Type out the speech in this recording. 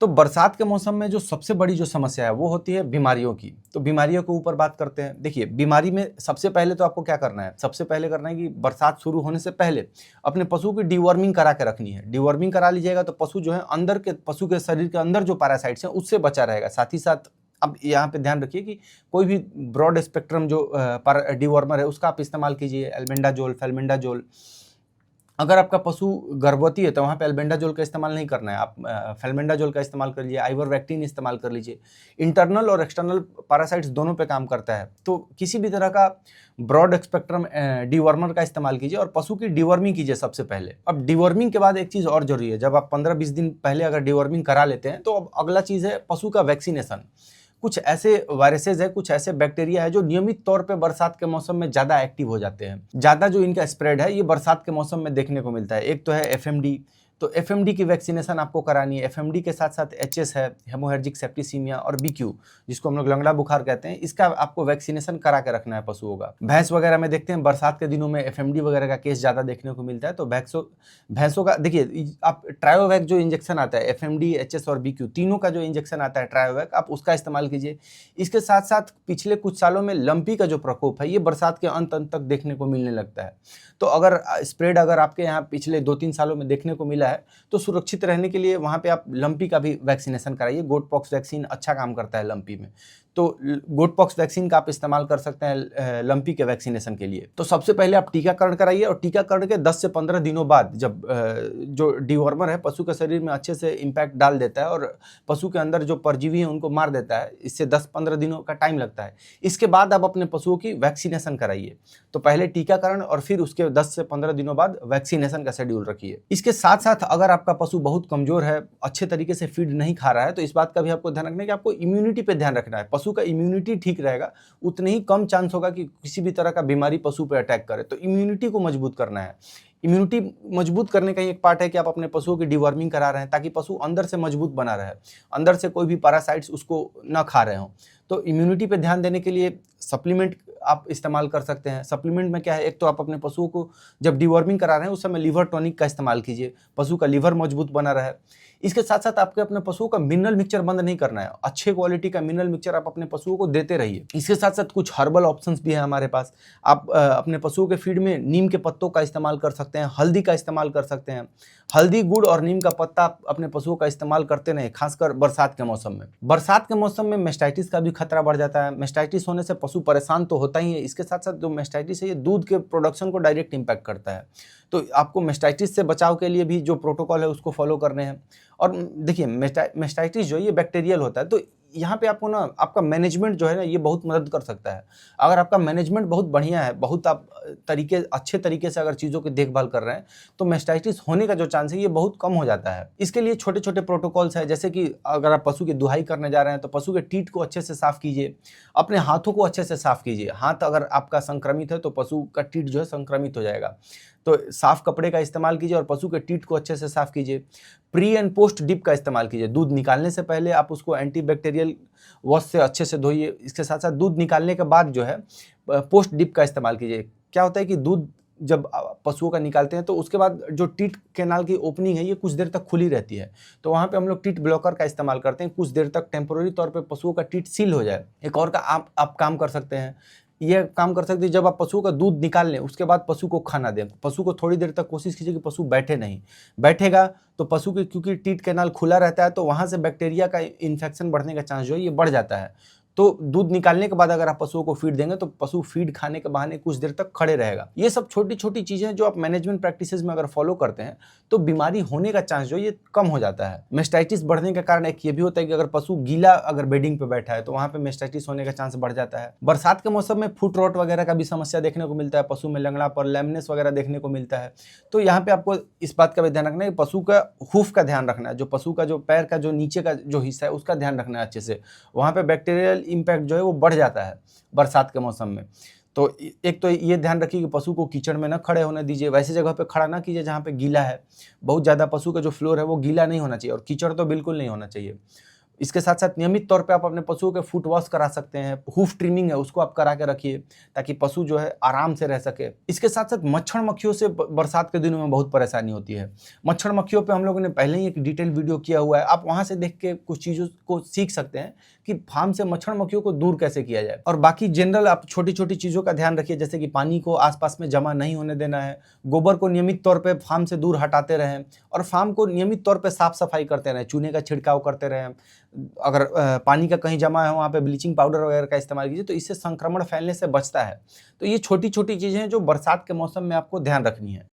तो बरसात के मौसम में जो सबसे बड़ी जो समस्या है वो होती है बीमारियों की। तो बीमारियों के ऊपर बात करते हैं। देखिए, बीमारी में सबसे पहले तो आपको क्या करना है, सबसे पहले करना है कि बरसात शुरू होने से पहले अपने पशु की डिवॉर्मिंग करा के रखनी है। डिवॉर्मिंग करा लीजिएगा तो पशु जो है अंदर के पशु के शरीर के अंदर जो पैरासाइट्स हैं उससे बचा रहेगा। साथ ही साथ अब यहाँ पे ध्यान रखिए कि कोई भी ब्रॉड स्पेक्ट्रम जो डिवॉर्मर है उसका आप इस्तेमाल कीजिए, एल्बेंडाजोल, फेल्बेंडाजोल। अगर आपका पशु गर्भवती है तो वहाँ पे एल्बेंडाजोल का इस्तेमाल नहीं करना है, आप फेल्बेंडाजोल का इस्तेमाल कर लीजिए, आइवरवैक्टिन इस्तेमाल कर लीजिए। इंटरनल और एक्सटर्नल पैरासाइट्स दोनों पे काम करता है, तो किसी भी तरह का ब्रॉड स्पेक्ट्रम डिवर्मर का इस्तेमाल कीजिए और पशु की डिवर्मिंग कीजिए सबसे पहले। अब डिवर्मिंग के बाद एक चीज़ और जरूरी है, जब आप 15-20 दिन पहले अगर डिवर्मिंग करा लेते हैं तो अब अगला चीज़ है पशु का वैक्सीनेशन। कुछ ऐसे वायरसेस है, कुछ ऐसे बैक्टीरिया है जो नियमित तौर पे बरसात के मौसम में ज़्यादा एक्टिव हो जाते हैं। ज़्यादा जो इनका स्प्रेड है ये बरसात के मौसम में देखने को मिलता है। एक तो है एफएमडी, तो एफएमडी की वैक्सीनेशन आपको करानी है। एफएमडी के साथ साथ एचएस है, हेमोरेजिक सेप्टिसीमिया, और बीक्यू जिसको हम लोग लंगड़ा बुखार कहते हैं, इसका आपको वैक्सीनेशन करा के रखना है पशुओं का। भैंस वगैरह में देखते हैं बरसात के दिनों में एफएमडी वगैरह का केस ज़्यादा देखने को मिलता है, तो भैंसों का देखिए, आप ट्रायोवैक जो इंजेक्शन आता है, एफएमडी, एचएस और बीक्यू तीनों का जो इंजेक्शन आता है ट्रायोवैक, आप उसका इस्तेमाल कीजिए। इसके साथ साथ पिछले कुछ सालों में लंपी का जो प्रकोप है ये बरसात के अंत तक देखने को मिलने लगता है। तो अगर स्प्रेड अगर आपके यहाँ पिछले 2-3 सालों में देखने को मिला है तो सुरक्षित रहने के लिए वहाँ पे आप लंपी का भी वैक्सीनेशन कराइए। गोट पॉक्स वैक्सीन अच्छा काम करता है लंपी में, तो गोट पॉक्स वैक्सीन का आप इस्तेमाल कर सकते हैं लंपी के वैक्सीनेशन के लिए। तो सबसे पहले आप टीकाकरण कराइए, और टीकाकरण के 10 से 15 दिनों बाद जब जो डिवॉर्मर है पशु के शरीर में अच्छे से इम्पैक्ट डाल देता है और पशु के अंदर जो परजीवी है उनको मार देता है, इससे 10-15 दिनों का टाइम लगता है। इसके बाद आप अपने पशुओं की वैक्सीनेशन कराइए। तो पहले टीकाकरण और फिर उसके 10 से 15 दिनों बाद वैक्सीनेशन का शेड्यूल रखिए। इसके साथ साथ अगर आपका पशु बहुत कमजोर है, अच्छे तरीके से फीड नहीं खा रहा है, तो इस बात का भी आपको ध्यान रखना है कि आपको इम्यूनिटी पे ध्यान रखना है। पशु का इम्यूनिटी ठीक रहेगा उतने ही कम चांस होगा कि किसी भी तरह का बीमारी पशु पे अटैक करे। तो इम्यूनिटी को मजबूत करना है। इम्यूनिटी मजबूत करने का एक पार्ट है कि आप अपने पशुओं की डिवर्मिंग करा रहे हैं ताकि पशु अंदर से मजबूत बना रहे, अंदर से कोई भी पैरासाइट्स उसको ना खा रहे हों। तो इम्यूनिटी पे ध्यान देने के लिए सप्लीमेंट आप इस्तेमाल कर सकते हैं। सप्लीमेंट में क्या है, एक तो आप अपने पशुओं को जब डिवर्मिंग करा रहे हैं उस समय लीवर टॉनिक का इस्तेमाल कीजिए, पशु का लीवर मजबूत बना रहे। इसके साथ साथ आपके अपने पशुओं का मिनरल मिक्सचर बंद नहीं करना है, अच्छे क्वालिटी का मिनरल मिक्सचर आप अपने पशुओं को देते रहिए। इसके साथ साथ कुछ हर्बल ऑप्शंस भी है हमारे पास। आप अपने पशुओं के फीड में नीम के पत्तों का इस्तेमाल कर सकते हैं, हल्दी का इस्तेमाल कर सकते हैं। हल्दी, गुड़ और नीम का पत्ता आप अपने पशुओं का इस्तेमाल करते रहें, खासकर बरसात के मौसम में। बरसात के मौसम में मेस्टाइटिस का भी खतरा बढ़ जाता है। मेस्टाइटिस होने से पशु परेशान तो होता ही है, इसके साथ साथ जो मेस्टाइटिस है ये दूध के प्रोडक्शन को डायरेक्ट इम्पैक्ट करता है। तो आपको मेस्टाइटिस से बचाव के लिए भी जो प्रोटोकॉल है उसको फॉलो करने हैं। और देखिए, मेस्टाइटिस जो है ये बैक्टीरियल होता है, तो यहाँ पे आपको ना आपका मैनेजमेंट जो है ना ये बहुत मदद कर सकता है। अगर आपका मैनेजमेंट बहुत बढ़िया है, बहुत आप अच्छे तरीके से अगर चीज़ों की देखभाल कर रहे हैं, तो मेस्टाइटिस होने का जो चांस है ये बहुत कम हो जाता है। इसके लिए छोटे छोटे प्रोटोकॉल्स है, जैसे कि अगर आप पशु की दुहाई करने जा रहे हैं तो पशु के टीथ को अच्छे से साफ कीजिए, अपने हाथों को अच्छे से साफ कीजिए। हाथ अगर आपका संक्रमित है तो पशु का टीथ जो है संक्रमित हो जाएगा, तो साफ कपड़े का इस्तेमाल कीजिए और पशु के टीथ को अच्छे से साफ कीजिए। प्री एंड पोस्ट डिप का इस्तेमाल कीजिए, दूध निकालने से पहले आप उसको एंटीबैक्टीरियल वॉश से अच्छे से धोइए। इसके साथ साथ दूध निकालने के बाद जो है पोस्ट डिप का इस्तेमाल कीजिए। क्या होता है कि दूध जब पशुओं का निकालते हैं तो उसके बाद जो टीथ कैनाल की ओपनिंग है ये कुछ देर तक खुली रहती है, तो वहाँ पे हम लोग टीथ ब्लॉकर का इस्तेमाल करते हैं, कुछ देर तक टेम्पोररी तौर पे पशुओं का टीथ सील हो जाए। एक और का आप काम कर सकते हैं, ये काम कर सकते हैं, जब आप पशुओं का दूध निकाल लें उसके बाद पशु को खाना दें। पशु को थोड़ी देर तक कोशिश कीजिए कि पशु बैठे नहीं, बैठेगा तो पशु के क्योंकि टीथ कैनाल खुला रहता है तो वहाँ से बैक्टीरिया का इन्फेक्शन बढ़ने का चांस जो है ये बढ़ जाता है। तो दूध निकालने के बाद अगर आप पशुओं को फीड देंगे तो पशु फीड खाने के बहाने कुछ देर तक खड़े रहेगा। ये सब छोटी छोटी चीजें जो आप मैनेजमेंट प्रैक्टिसेस में अगर फॉलो करते हैं तो बीमारी होने का चांस जो ये कम हो जाता है। मेस्टाइटिस बढ़ने का कारण एक ये भी होता है कि अगर पशु गीला अगर बेडिंग पे बैठा है तो वहाँ पे मेस्टाइटिस होने का चांस बढ़ जाता है। बरसात के मौसम में फुट रॉट वगैरह का भी समस्या देखने को मिलता है, पशु में लंगड़ा पर लैमनेस वगैरह देखने को मिलता है। तो यहाँ पे आपको इस बात का भी ध्यान रखना है कि पशु का हूफ का ध्यान रखना है, जो पशु का जो पैर का जो नीचे का जो हिस्सा है उसका ध्यान रखना है अच्छे से। वहाँ पे बैक्टीरियल इम्पैक्ट जो है वो बढ़ जाता है बरसात के मौसम में। तो एक तो ये ध्यान रखिए कि पशु को कीचड़ में ना खड़े होने दीजिए, वैसे जगह पे खड़ा ना कीजिए जहाँ पे गीला है। बहुत ज़्यादा पशु का जो फ्लोर है वो गीला नहीं होना चाहिए और कीचड़ तो बिल्कुल नहीं होना चाहिए। इसके साथ साथ नियमित तौर पे आप अपने पशुओं के फुट वॉश करा सकते हैं, हूफ ट्रिमिंग है उसको आप करा के रखिए ताकि पशु जो है आराम से रह सके। इसके साथ साथ मच्छर मक्खियों से बरसात के दिनों में बहुत परेशानी होती है। मच्छर मक्खियों पे हम लोगों ने पहले ही एक डिटेल वीडियो किया हुआ है, आप वहां से देख के कुछ चीज़ों को सीख सकते हैं कि फार्म से मच्छर मक्खियों को दूर कैसे किया जाए। और बाकी जनरल आप छोटी छोटी चीज़ों का ध्यान रखिए, जैसे कि पानी को आसपास में जमा नहीं होने देना है, गोबर को नियमित तौर पे फार्म से दूर हटाते रहें और फार्म को नियमित तौर पे साफ सफाई करते रहें, चूने का छिड़काव करते रहें। अगर पानी का कहीं जमा है वहाँ पे ब्लीचिंग पाउडर वगैरह का इस्तेमाल कीजिए, तो इससे संक्रमण फैलने से बचता है। तो ये छोटी छोटी चीज़ें हैं जो बरसात के मौसम में आपको ध्यान रखनी है।